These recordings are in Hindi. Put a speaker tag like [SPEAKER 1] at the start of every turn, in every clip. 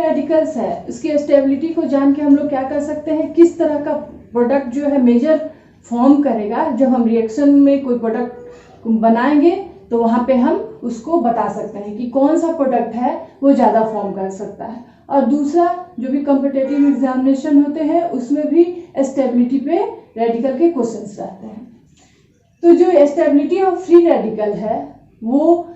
[SPEAKER 1] रेडिकल्स है उसकी स्टेबिलिटी को जान के हम लोग क्या कर सकते हैं, किस तरह का प्रोडक्ट जो है मेजर फॉर्म करेगा। जब हम रिएक्शन में कोई प्रोडक्ट बनाएंगे तो वहां पे हम उसको बता सकते हैं कि कौन सा प्रोडक्ट है वो ज़्यादा फॉर्म कर सकता है। और दूसरा जो भी कॉम्पिटिटिव एग्जामिनेशन होते हैं उसमें भी स्टेबिलिटी पे रेडिकल के क्वेश्चंस रहते हैं। तो जो स्टेबिलिटी ऑफ फ्री रेडिकल है वो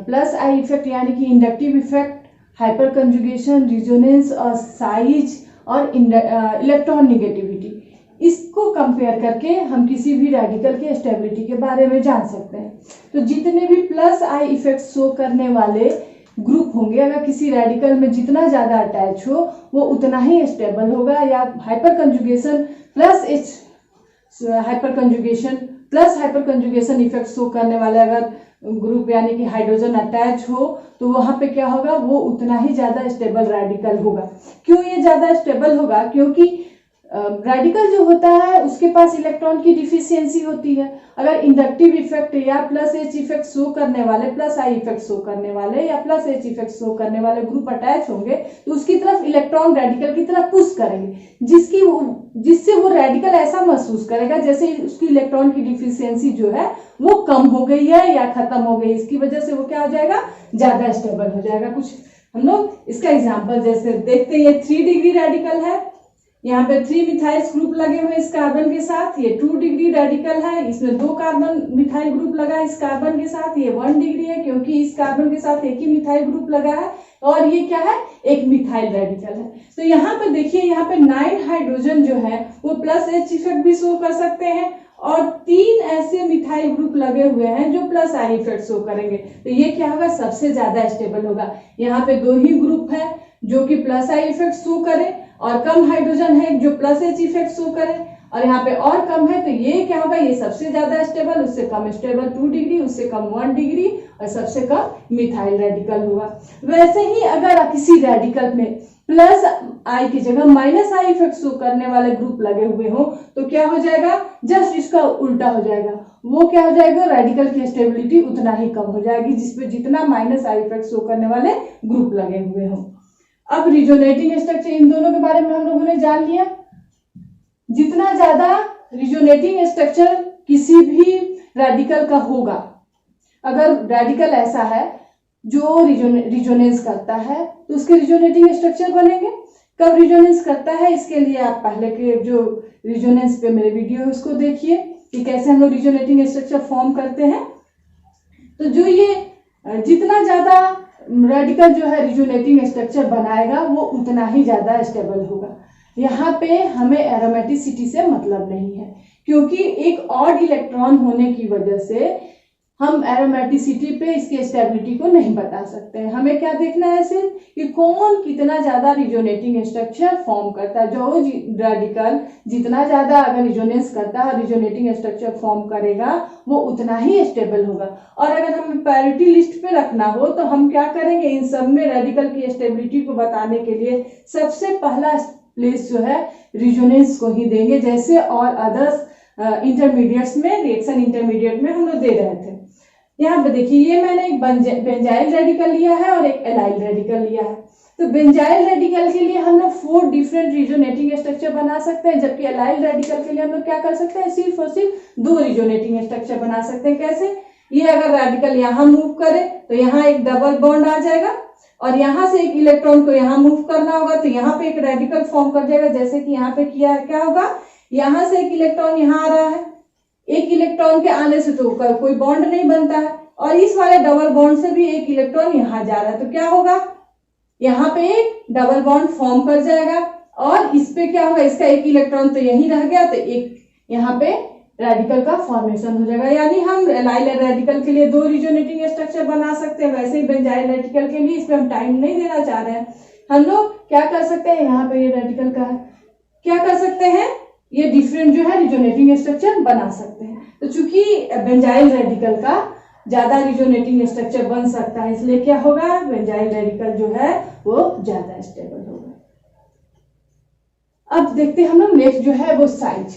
[SPEAKER 1] प्लस आई इफेक्ट यानी कि inductive effect, hyper conjugation, resonance और साइज और इलेक्ट्रॉन निगेटिविटी, इसको कंपेयर करके हम किसी भी रेडिकल के स्टेबिलिटी के बारे में जान सकते हैं। तो जितने भी प्लस आई इफेक्ट शो करने वाले ग्रुप होंगे, अगर किसी रेडिकल में जितना ज़्यादा अटैच हो वो उतना ही स्टेबल होगा। या hyper conjugation plus hyper conjugation effect show करने वाले अगर ग्रुप यानी कि हाइड्रोजन अटैच हो तो वहां पे क्या होगा, वो उतना ही ज्यादा स्टेबल रेडिकल होगा। क्यों ये ज्यादा स्टेबल होगा, क्योंकि रेडिकल जो होता है उसके पास इलेक्ट्रॉन की डिफिशियंसी होती है। अगर इंडक्टिव इफेक्ट या प्लस एच इफेक्ट शो करने वाले, प्लस आई इफेक्ट शो करने वाले या प्लस एच इफेक्ट शो करने वाले ग्रुप अटैच होंगे तो उसकी तरफ इलेक्ट्रॉन रेडिकल की तरफ पुश करेंगे, जिससे वो रेडिकल ऐसा महसूस करेगा जैसे उसकी इलेक्ट्रॉन की डिफिशियंसी जो है वो कम हो गई है या खत्म हो गई। इसकी वजह से वो क्या हो जाएगा, ज्यादा स्टेबल हो जाएगा। कुछ हम लोग इसका एग्जाम्पल जैसे देखते हैं, ये 3 डिग्री रेडिकल है, यहाँ पे 3 मिथाइल ग्रुप लगे हुए इस कार्बन के साथ। ये 2 डिग्री रेडिकल है, इसमें 2 कार्बन मिथाइल ग्रुप लगा इस कार्बन के साथ। ये 1 डिग्री है क्योंकि इस कार्बन के साथ एक ही मिथाइल ग्रुप लगा है। और ये क्या है, एक मिथाइल रेडिकल है। तो यहाँ पे देखिए, यहाँ पे 9 हाइड्रोजन जो है वो प्लस एच इफेक्ट भी शो कर सकते हैं और 3 ऐसे मिथाइल ग्रुप लगे हुए हैं जो प्लस आई इफेक्ट शो करेंगे। तो ये क्या होगा, सबसे ज्यादा स्टेबल होगा। यहाँ पे 2 ही ग्रुप है जो कि प्लस आई इफेक्ट शो करे और कम हाइड्रोजन है जो प्लस एच इफेक्ट शो करे, और यहाँ पे और कम है तो ये क्या होगा, ये सबसे ज्यादा स्टेबल, उससे कम स्टेबल 2 डिग्री, उससे कम 1 डिग्री और सबसे कम मिथाइल रेडिकल होगा। वैसे ही अगर किसी रेडिकल में प्लस आई की जगह माइनस आई इफेक्ट शो करने वाले ग्रुप लगे हुए हो तो क्या हो जाएगा, जस्ट इसका उल्टा हो जाएगा। वो क्या हो जाएगा, रेडिकल की स्टेबिलिटी उतना ही कम हो जाएगी जिसपे जितना माइनस आई इफेक्ट शो करने वाले ग्रुप लगे हुए हो। अब रिजोनेटिंग स्ट्रक्चर इन दोनों के बारे में हम लोगों ने जान लिया। जितना ज्यादा रिजोनेटिंग स्ट्रक्चर किसी भी रेडिकल का होगा, अगर रेडिकल ऐसा है जो रिजोनेंस करता है तो उसके रिजोनेटिंग स्ट्रक्चर बनेंगे। कब रिजोनेंस करता है, इसके लिए आप पहले के जो रिजोनेंस पे मेरे वीडियो है उसको देखिए कि कैसे हम लोग रिजोनेटिंग स्ट्रक्चर फॉर्म करते हैं। तो जो ये जितना ज्यादा रेडिकल जो है रिजोनेटिंग स्ट्रक्चर बनाएगा वो उतना ही ज्यादा स्टेबल होगा। यहाँ पे हमें एरोमेटिसिटी से मतलब नहीं है, क्योंकि एक ऑड इलेक्ट्रॉन होने की वजह से हम एरोमेटिसिटी पे इसके स्टेबिलिटी को नहीं बता सकते हैं। हमें क्या देखना है सिर्फ कि कौन कितना ज्यादा रिजोनेटिंग स्ट्रक्चर फॉर्म करता है। जो रेडिकल जितना ज्यादा अगर रिजोनेंस करता है, रिजोनेटिंग स्ट्रक्चर फॉर्म करेगा, वो उतना ही स्टेबल होगा। और अगर हमें पैरिटी लिस्ट पे रखना हो तो हम क्या करेंगे, इन सब में रेडिकल की स्टेबिलिटी को बताने के लिए सबसे पहला प्लेस जो है रिजोनेंस को ही देंगे, जैसे और अदर्स इंटरमीडिएट्स में, रिएक्शन इंटरमीडिएट में हम लोग दे रहे थे। यहाँ पे देखिए, ये मैंने एक बेंजाइल रेडिकल लिया है और एक एलाइल रेडिकल लिया है। तो बेंजाइल रेडिकल के लिए हम लोग 4 डिफरेंट रिजोनेटिंग स्ट्रक्चर बना सकते हैं, जबकि एलाइल रेडिकल के लिए हम लोग क्या कर सकते हैं, सिर्फ और सिर्फ 2 रिजोनेटिंग स्ट्रक्चर बना सकते हैं। कैसे, ये अगर रेडिकल यहाँ मूव करे तो यहाँ एक डबल बॉन्ड आ जाएगा और यहाँ से एक इलेक्ट्रॉन को यहाँ मूव करना होगा तो यहाँ पे एक रेडिकल फॉर्म कर जाएगा। जैसे कि यहाँ पे किया है, क्या होगा, यहाँ से एक इलेक्ट्रॉन यहाँ आ रहा है, एक इलेक्ट्रॉन के आने से तो कोई बॉन्ड नहीं बनता है, और इस वाले डबल बॉन्ड से भी एक इलेक्ट्रॉन यहाँ जा रहा है तो क्या होगा, यहाँ पे एक डबल बॉन्ड फॉर्म कर जाएगा और इस पे क्या होगा, इसका एक इलेक्ट्रॉन तो यहीं रह गया तो एक यहाँ पे रेडिकल का फॉर्मेशन हो जाएगा। यानी हम एलाइल रेडिकल के लिए 2 रिजोनेटिंग स्ट्रक्चर बना सकते हैं। वैसे ही बेंजाइल रेडिकल के लिए, इस पे हम टाइम नहीं देना चाह रहे हैं, हम लोग क्या कर सकते हैं, यहाँ पे ये रेडिकल का है, क्या कर सकते हैं, ये डिफरेंट जो है रिजोनेटिंग स्ट्रक्चर बना सकते हैं। तो चूंकि बेंजाइल रेडिकल का ज्यादा रिजोनेटिंग स्ट्रक्चर बन सकता है, इसलिए क्या होगा, बेंजाइल रेडिकल जो है वो ज्यादा स्टेबल होगा। अब देखते हैं हम लोग नेक्स्ट जो है वो साइज,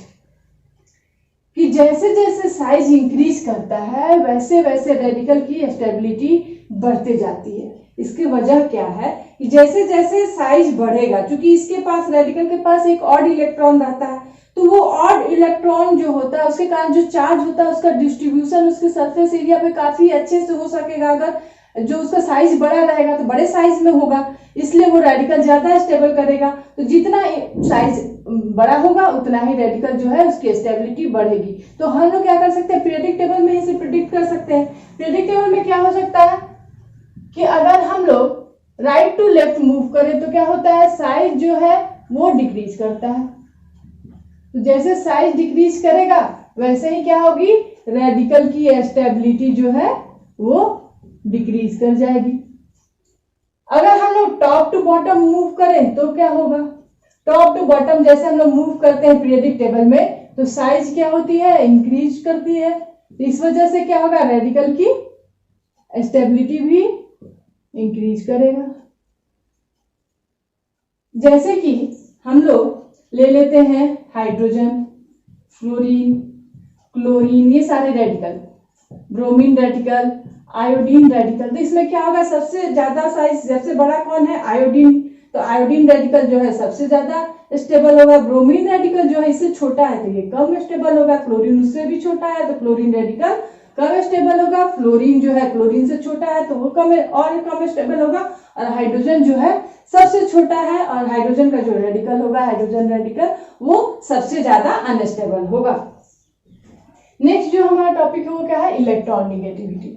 [SPEAKER 1] कि जैसे जैसे साइज इंक्रीज करता है वैसे वैसे रेडिकल की स्टेबिलिटी बढ़ते जाती है। इसकी वजह क्या है कि जैसे जैसे साइज बढ़ेगा, क्योंकि इसके पास रेडिकल के पास एक ऑड इलेक्ट्रॉन रहता है, तो वो ऑड इलेक्ट्रॉन जो होता है उसके कारण जो चार्ज होता है उसका डिस्ट्रीब्यूशन उसके सरफेस एरिया पे काफी अच्छे से हो सकेगा। अगर जो उसका साइज बड़ा रहेगा तो बड़े साइज में होगा, इसलिए वो रेडिकल ज्यादा स्टेबल करेगा। तो जितना साइज बड़ा होगा उतना ही रेडिकल जो है उसकी स्टेबिलिटी बढ़ेगी। तो हम लोग क्या कर सकते हैं, पीरियोडिक टेबल में इसे प्रिडिक्ट कर सकते हैं। पीरियोडिक टेबल में क्या हो सकता है कि अगर हम लोग राइट टू लेफ्ट मूव करें तो क्या होता है, साइज जो है वो डिक्रीज करता है। तो जैसे साइज डिक्रीज करेगा वैसे ही क्या होगी, रेडिकल की स्टेबिलिटी जो है वो डिक्रीज कर जाएगी। अगर हम लोग टॉप टू बॉटम मूव करें तो क्या होगा, टॉप टू बॉटम जैसे हम लोग मूव करते हैं पीरियोडिक टेबल में तो साइज क्या होती है, इंक्रीज करती है। तो इस वजह से क्या होगा, रेडिकल की स्टेबिलिटी भी इंक्रीज करेगा। जैसे कि हम लोग ले लेते हैं हाइड्रोजन, फ्लोरीन, क्लोरीन, ये सारे radical, bromine radical, iodine radical. तो इसमें क्या होगा, सबसे ज्यादा साइज सबसे बड़ा कौन है, आयोडीन। तो आयोडीन रेडिकल जो है सबसे ज्यादा स्टेबल होगा। ब्रोमीन रेडिकल जो है इससे छोटा है तो ये कम स्टेबल होगा। क्लोरीन उससे भी छोटा है तो क्लोरीन रेडिकल कम स्टेबल होगा। फ्लोरीन जो है क्लोरीन से छोटा है तो वो कम स्टेबल होगा। और हाइड्रोजन जो है सबसे छोटा है और हाइड्रोजन का जो रेडिकल होगा, हाइड्रोजन रेडिकल, वो सबसे ज्यादा अनस्टेबल होगा। नेक्स्ट जो हमारा टॉपिक है वो क्या है, इलेक्ट्रॉन निगेटिविटी।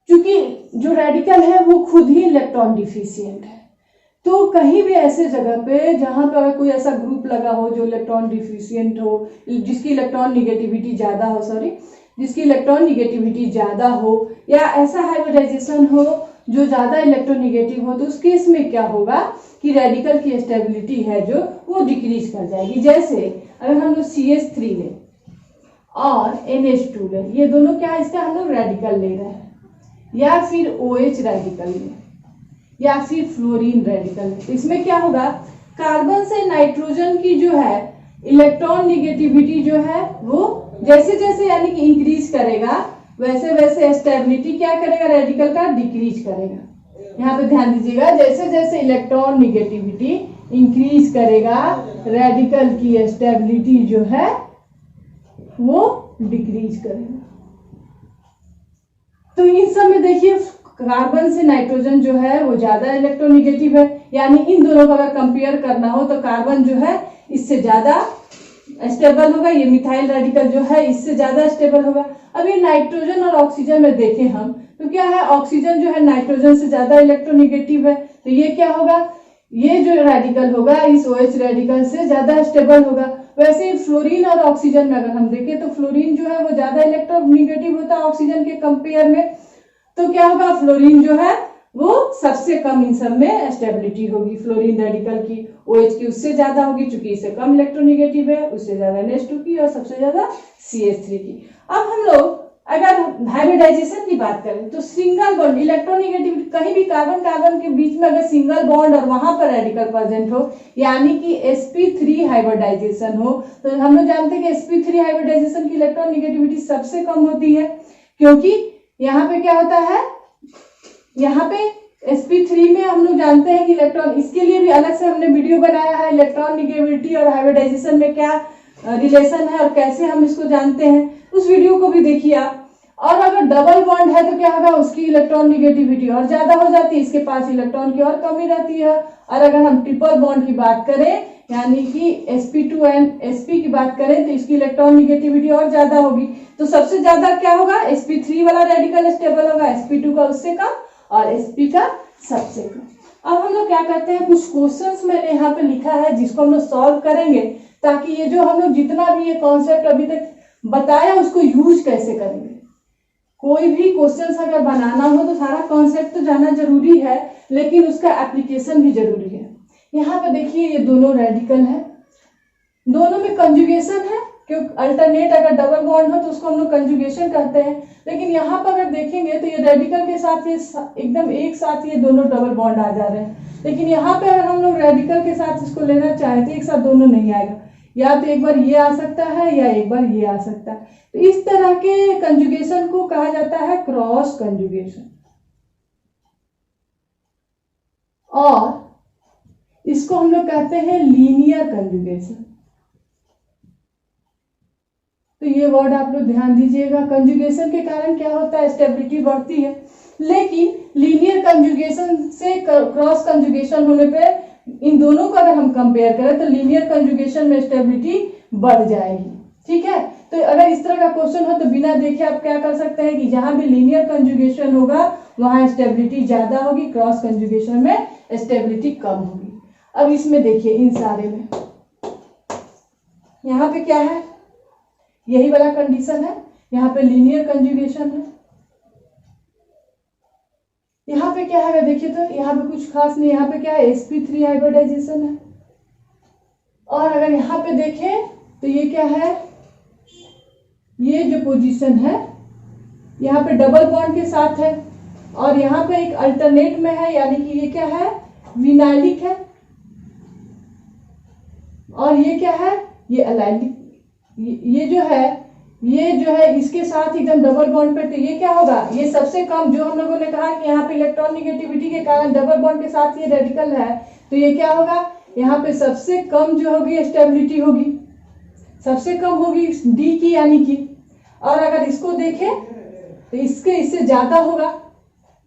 [SPEAKER 1] क्योंकि जो रेडिकल है वो खुद ही इलेक्ट्रॉन डिफिशियंट है, तो कहीं भी ऐसे जगह पे जहां पर कोई ऐसा ग्रुप लगा हो जो इलेक्ट्रॉन डिफिशियंट हो, जिसकी इलेक्ट्रॉन निगेटिविटी ज्यादा हो, जिसकी इलेक्ट्रॉन निगेटिविटी ज्यादा हो, या ऐसा हाइब्रिडाइजेशन हो जो ज्यादा इलेक्ट्रोनिगेटिव हो, तो उस केस में क्या होगा कि रेडिकल की स्टेबिलिटी है जो वो डिक्रीज कर जाएगी। जैसे अगर हम लोग CH3 ले और NH2 ले, ये दोनों क्या है, इसका हम लोग रेडिकल ले रहे हैं, या फिर OH रेडिकल ले, या फिर फ्लोरीन रेडिकल ले। तो इसमें क्या होगा, कार्बन से नाइट्रोजन की जो है इलेक्ट्रॉन निगेटिविटी जो है वो जैसे जैसे यानी कि इंक्रीज करेगा वैसे वैसे स्टेबिलिटी क्या करेगा, रेडिकल का डिक्रीज करेगा। यहाँ पे ध्यान दीजिएगा, जैसे जैसे इलेक्ट्रॉन निगेटिविटी इंक्रीज करेगा रेडिकल की स्टेबिलिटी जो है वो डिक्रीज करेगा। तो इन सब में देखिए कार्बन से नाइट्रोजन जो है वो ज्यादा इलेक्ट्रोनिगेटिव है, यानी इन दोनों को अगर कंपेयर करना हो तो कार्बन जो है इससे ज्यादा स्टेबल होगा, ये मिथाइल रेडिकल जो है इससे ज्यादा स्टेबल होगा। अभी नाइट्रोजन और ऑक्सीजन में देखें हम तो क्या है, ऑक्सीजन जो है नाइट्रोजन से ज्यादा इलेक्ट्रोनिगेटिव है, तो ये क्या होगा, ये जो रेडिकल होगा इस OH रेडिकल से ज्यादा स्टेबल होगा। वैसे ही फ्लोरीन और ऑक्सीजन में अगर हम देखें तो फ्लोरीन जो है वो ज्यादा इलेक्ट्रोनिगेटिव होता है ऑक्सीजन के कंपेयर में, तो क्या होगा, फ्लोरीन जो है वो सबसे कम इन सब में स्टेबिलिटी होगी। फ्लोरीन रेडिकल की OH की उससे ज्यादा होगी, चूंकि इससे कम इलेक्ट्रोनिगेटिव है, उससे ज्यादा NH2 की और सबसे ज्यादा CH3 की। अब हम लोग अगर हाइब्रिडाइजेशन की बात करें तो सिंगल बॉन्ड इलेक्ट्रोनिगेटिविटी, कहीं भी कार्बन कार्बन के बीच में अगर सिंगल बॉन्ड और वहां पर रेडिकल प्रेजेंट हो, यानी कि sp3 हाइब्रिडाइजेशन हो, तो हम लोग जानते हैं कि sp3 हाइब्रिडाइजेशन की इलेक्ट्रॉन निगेटिविटी सबसे कम होती है, क्योंकि यहाँ पे क्या होता है, यहाँ पे sp3 में हम लोग जानते हैं कि इलेक्ट्रॉन, इसके लिए भी अलग से हमने वीडियो बनाया है, इलेक्ट्रॉन निगेटिविटी और हाइब्रिडाइजेशन में क्या रिलेशन है और कैसे हम इसको जानते हैं, उस वीडियो को भी देखिए आप। और अगर डबल बॉन्ड है तो क्या होगा, उसकी इलेक्ट्रॉन निगेटिविटी और ज्यादा हो जाती है, इसके पास इलेक्ट्रॉन की और कमी रहती है। और अगर हम ट्रिपल बॉन्ड की बात करें, यानी कि sp2 एंड sp की बात करें, तो इसकी इलेक्ट्रॉन निगेटिविटी और ज्यादा होगी। तो सबसे ज्यादा क्या होगा, sp3 वाला रेडिकल स्टेबल होगा, sp2 का उससे कम और sp का सबसे कम। अब हम लोग क्या करते हैं, कुछ क्वेश्चंस मैंने यहाँ पे लिखा है जिसको हम लोग सॉल्व करेंगे, ताकि ये जो हम लोग जितना भी ये कॉन्सेप्ट अभी तक बताया उसको यूज कैसे करेंगे। कोई भी क्वेश्चंस अगर बनाना हो तो सारा कॉन्सेप्ट तो जाना जरूरी है, लेकिन उसका एप्लीकेशन भी जरूरी है। यहाँ पे देखिए ये दोनों रेडिकल है, दोनों में कंजुगेशन है, क्योंकि अल्टरनेट अगर डबल बॉन्ड हो तो उसको हम लोग कंजुगेशन कहते हैं। लेकिन यहाँ पर अगर देखेंगे तो ये रेडिकल के साथ ये एकदम एक साथ ये दोनों डबल बॉन्ड आ जा रहे हैं, लेकिन यहाँ पे अगर हम लोग रेडिकल के साथ इसको लेना चाहें तो एक साथ दोनों नहीं आएगा, या तो एक बार ये आ सकता है या एक बार ये आ सकता है। तो इस तरह के कंजुगेशन को कहा जाता है क्रॉस कंजुगेशन। और इसको हम लोग कहते हैं लीनियर कंजुगेशन। तो ये वर्ड आप लोग ध्यान दीजिएगा। कंजुगेशन के कारण क्या होता है, स्टेबिलिटी बढ़ती है, लेकिन लीनियर कंजुगेशन से क्रॉस कंजुगेशन होने पे इन दोनों को अगर हम कंपेयर करें तो लीनियर कंजुगेशन में स्टेबिलिटी बढ़ जाएगी। ठीक है, तो अगर इस तरह का क्वेश्चन हो तो बिना देखे आप क्या कर सकते हैं कि जहां भी लीनियर कंजुगेशन होगा वहां स्टेबिलिटी ज्यादा होगी, क्रॉस कंजुगेशन में स्टेबिलिटी कम होगी। अब इसमें देखिए, इन सारे में यहाँ पे क्या है, यही वाला कंडीशन है, यहाँ पे लीनियर कंजुगेशन है। यहाँ पे क्या है देखिए, तो यहाँ पे कुछ खास नहीं, यहाँ पे क्या है, sp3 हाइब्रिडाइजेशन है। और अगर यहाँ पे देखें तो ये क्या है, ये जो पोजीशन है यहाँ पे डबल बॉन्ड के साथ है, और यहाँ पे एक अल्टरनेट में है, यानी कि ये क्या है, विनाइलिक है, और ये क्या है, ये अलाइलिक। ये जो है इसके साथ एकदम डबल बॉन्ड पे, तो ये क्या होगा, ये सबसे कम, जो हम लोगों ने कहा कि यहाँ पे इलेक्ट्रॉन निगेटिविटी के कारण डबल बॉन्ड के साथ ये रेडिकल है, तो ये क्या होगा, यहाँ पे सबसे कम जो होगी स्टेबिलिटी होगी, सबसे कम होगी डी की, यानी कि। और अगर इसको देखें तो इससे ज्यादा होगा,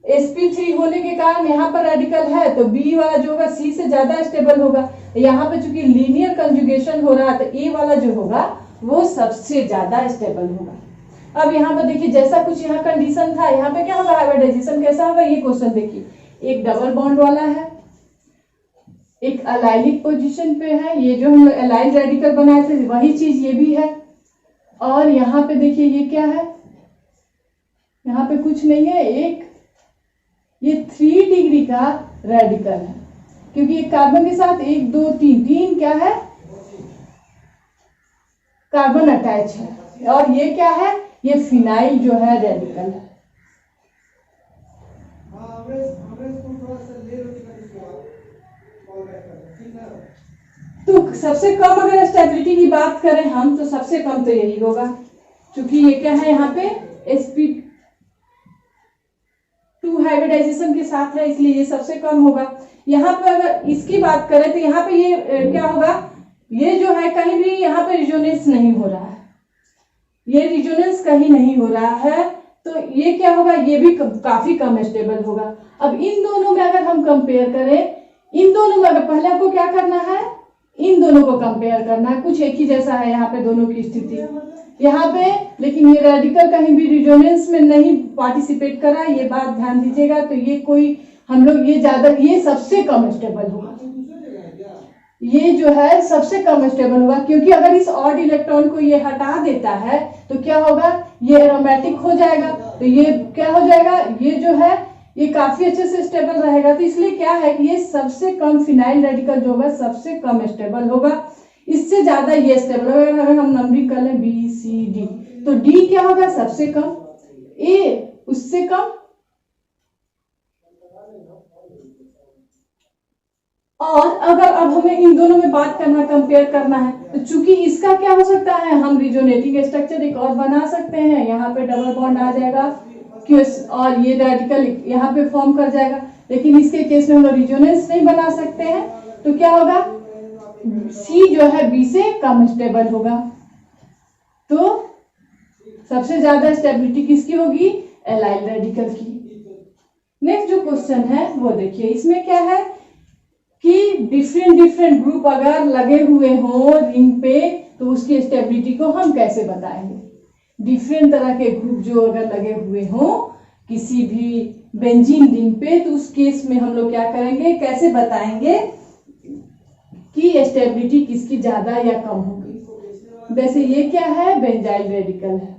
[SPEAKER 1] sp3 होने के कारण यहाँ पर रेडिकल है, तो बी वाला जो होगा सी से ज्यादा स्टेबल होगा। यहाँ पे चूंकि लीनियर कंजुगेशन हो रहा है तो ए वाला जो होगा वो सबसे ज्यादा स्टेबल होगा। अब यहाँ पर देखिए, जैसा कुछ यहाँ कंडीशन था, यहाँ पे क्या होगा, हाइब्रिडाइजेशन कैसा होगा, ये क्वेश्चन देखिए, एक डबल बॉन्ड वाला है, एक अलाइलिक पोजीशन पे है, ये जो हम अलाइल रेडिकल बनाए थे वही चीज ये भी है। और यहाँ पे देखिए ये क्या है, यहाँ पे कुछ नहीं है, एक ये 3 डिग्री का रेडिकल है, क्योंकि एक कार्बन के साथ 1 2 3 क्या है, कार्बन अटैच है, और ये क्या है, ये फिनाइल जो है रेडिकल है। तो सबसे कम अगर स्टेबिलिटी की बात करें हम, तो सबसे कम तो यही होगा, क्योंकि ये क्या है, यहाँ पे sp2 हाइब्रिडाइजेशन के साथ है, इसलिए ये सबसे कम होगा। यहाँ पे अगर इसकी बात करें तो यहाँ पे ये क्या होगा, ये जो है कहीं भी यहाँ पे रिजोनेंस नहीं हो रहा है, ये रिजोनेंस कहीं नहीं हो रहा है, तो ये क्या होगा, ये भी काफी कम स्टेबल होगा। अब इन दोनों में अगर हम कंपेयर करें, इन दोनों में अगर पहले आपको क्या करना है, इन दोनों को कंपेयर करना है, कुछ एक ही जैसा है यहाँ पे दोनों की स्थिति यहाँ पे, लेकिन ये रेडिकल कहीं भी रिजोनेंस में नहीं पार्टिसिपेट कर रहा है, ये बात ध्यान दीजिएगा। तो ये कोई हम लोग ये सबसे कम स्टेबल होगा, ये जो है सबसे कम स्टेबल होगा, क्योंकि अगर इस ऑड इलेक्ट्रॉन को ये हटा देता है तो क्या होगा, ये एरोमेटिक हो जाएगा, तो ये क्या हो जाएगा, ये जो है ये काफी अच्छे से स्टेबल रहेगा। तो इसलिए क्या है कि ये सबसे कम फिनाइल रेडिकल जो होगा सबसे कम स्टेबल होगा, इससे ज्यादा ये स्टेबल होगा। अगर हम नंबरिंग कर लें बी सी डी, तो डी क्या होगा, सबसे कम, ए उससे कम, और अगर अब हमें इन दोनों में बात करना, कंपेयर करना है, तो चूंकि इसका क्या हो सकता है, हम रिजोनेटिंग स्ट्रक्चर एक और बना सकते हैं, यहाँ पे डबल बॉन्ड आ जाएगा और ये रेडिकल यहाँ पे फॉर्म कर जाएगा, लेकिन इसके केस में हम लोग रिजोनेंस नहीं बना सकते हैं, तो क्या होगा, सी जो है बी से कम स्टेबल होगा। तो सबसे ज्यादा स्टेबिलिटी किसकी होगी, एलाइल रेडिकल की। नेक्स्ट जो क्वेश्चन है वो देखिए, इसमें क्या है कि डिफरेंट ग्रुप अगर लगे हुए हो रिंग पे तो उसकी स्टेबिलिटी को हम कैसे बताएंगे। डिफरेंट तरह के ग्रुप जो अगर लगे हुए हो किसी भी बेंजीन रिंग पे, तो उस केस में हम लोग क्या करेंगे, कैसे बताएंगे कि स्टेबिलिटी किसकी ज्यादा या कम होगी। वैसे ये क्या है, बेंजाइल रेडिकल है,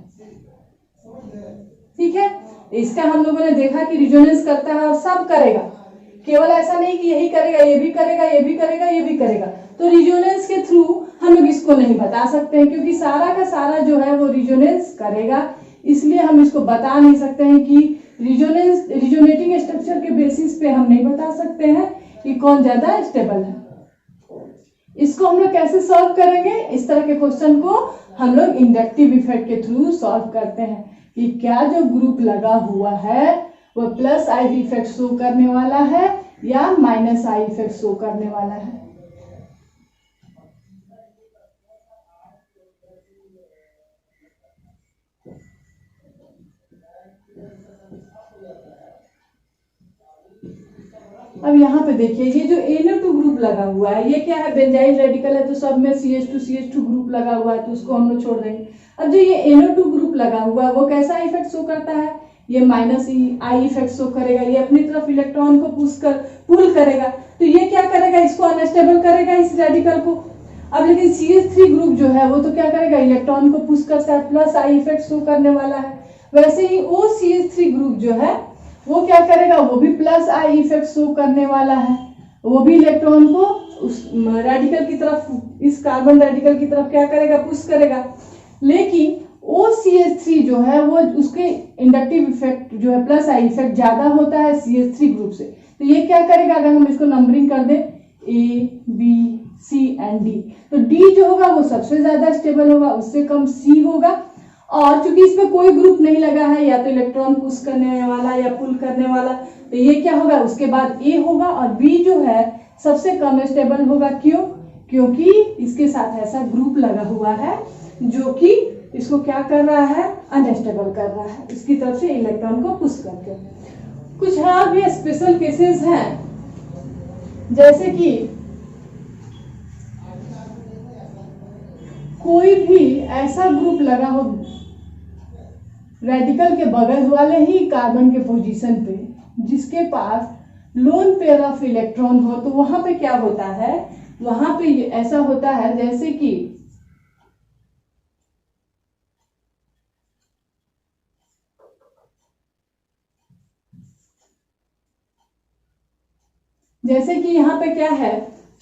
[SPEAKER 1] ठीक है। इसका हम लोगों ने देखा कि रिजोनेंस करता है और सब करेगा, केवल ऐसा नहीं कि यही करेगा, ये भी करेगा, ये भी करेगा, ये भी करेगा। तो रिजोनेंस के थ्रू हम लोग इसको नहीं बता सकते हैं, क्योंकि सारा का सारा जो है वो रिजोनेंस करेगा, इसलिए हम इसको बता नहीं सकते हैं कि रिजोनेटिंग स्ट्रक्चर के बेसिस पे हम नहीं बता सकते हैं कि कौन ज्यादा स्टेबल है। इसको हम लोग कैसे सॉल्व करेंगे, इस तरह के क्वेश्चन को हम लोग इंडक्टिव इफेक्ट के थ्रू सॉल्व करते हैं कि क्या जो ग्रुप लगा हुआ है वो प्लस IV इफेक्ट शो करने वाला है या माइनस आई इफेक्ट शो करने वाला है। अब यहाँ पे देखिए ये जो NO2 ग्रुप लगा हुआ है ये क्या है, बेंजाइल रेडिकल है, तो सब में CH2 ग्रुप लगा हुआ है, तो उसको हम लोग छोड़ देंगे। अब जो ये NO2 ग्रुप लगा हुआ है वो कैसा इफेक्ट शो करता है, ये माइनस आई इफेक्ट शो करेगा, ये अपनी तरफ इलेक्ट्रॉन को पुल करेगा, तो ये क्या करेगा, इसको अनस्टेबल करेगा इस रेडिकल को। अब लेकिन CH3 ग्रुप जो है वो तो क्या करेगा, इलेक्ट्रॉन को पुश करता है, प्लस आई इफेक्ट शो करने वाला है। वैसे ही OCH3 ग्रुप जो है वो क्या करेगा, वो भी प्लस आई इफेक्ट शो करने वाला है, वो भी इलेक्ट्रॉन को उस रेडिकल की तरफ, इस कार्बन रेडिकल की तरफ क्या करेगा, पुश करेगा। लेकिन OCH3 जो है वो उसके इंडक्टिव इफेक्ट जो है प्लस आई इफेक्ट ज्यादा होता है CH3 ग्रुप से, तो ये क्या करेगा, अगर हम इसको नंबरिंग कर दें A, B, C and D, तो D जो होगा वो सबसे ज्यादा स्टेबल होगा, उससे कम C होगा। और चूंकि इसमें कोई ग्रुप नहीं लगा है, या तो इलेक्ट्रॉन पुश करने वाला या पुल करने वाला, तो ये क्या होगा, उसके बाद A होगा, और B जो है सबसे कम स्टेबल होगा। क्यों, क्योंकि इसके साथ ऐसा ग्रुप लगा हुआ है जो कि इसको क्या कर रहा है, अनस्टेबल कर rहा है, इसकी तरफ से इलेक्ट्रॉन को पुश करके। कुछ और भी स्पेशल केसेस हैं, जैसे कि कोई भी ऐसा ग्रुप लगा हो रेडिकल के बगल वाले ही कार्बन के पोजीशन पे जिसके पास लोन पेयर ऑफ इलेक्ट्रॉन हो, तो वहां पे क्या होता है, वहां पे ऐसा होता है जैसे कि यहाँ पे क्या है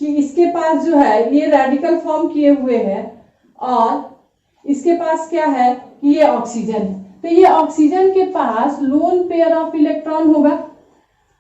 [SPEAKER 1] कि इसके पास जो है ये रेडिकल फॉर्म किए हुए हैं, और इसके पास क्या है कि ये ऑक्सीजन है, तो ये ऑक्सीजन के पास लोन पेयर ऑफ इलेक्ट्रॉन होगा,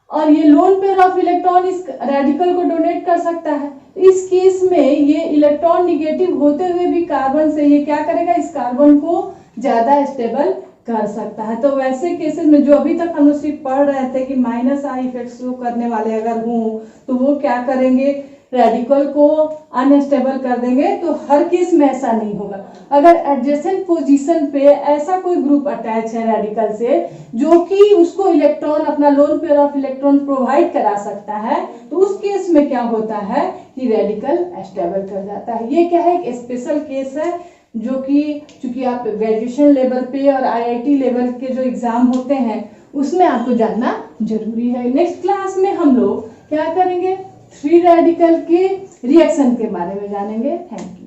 [SPEAKER 1] और ये लोन पेयर ऑफ इलेक्ट्रॉन इस रेडिकल को डोनेट कर सकता है। इस केस में ये इलेक्ट्रॉन निगेटिव होते हुए भी कार्बन से ये क्या करेगा, इस कार्बन को ज्यादा स्टेबल कर सकता है। तो वैसे केसेस में जो अभी तक हम लोग सिर्फ पढ़ रहे थे कि माइनस आई इफेक्ट शो करने वाले अगर हों तो वो क्या करेंगे, रेडिकल को अनस्टेबल कर देंगे, तो हर केस में ऐसा नहीं होगा। अगर एडजेसेंट पोजीशन पे ऐसा कोई ग्रुप अटैच है रेडिकल से जो कि उसको इलेक्ट्रॉन, अपना lone pair of electron provide करा सकता है, तो उस केस में क्या होता है कि रेडिकल स्टेबल कर जाता है। ये क्या है, एक स्पेशल केस है जो कि चूंकि आप ग्रेजुएशन लेवल पे और IIT लेवल के जो एग्जाम होते हैं उसमें आपको जानना जरूरी है। नेक्स्ट क्लास में हम लोग क्या करेंगे, फ्री रेडिकल के रिएक्शन के बारे में जानेंगे। Thank you.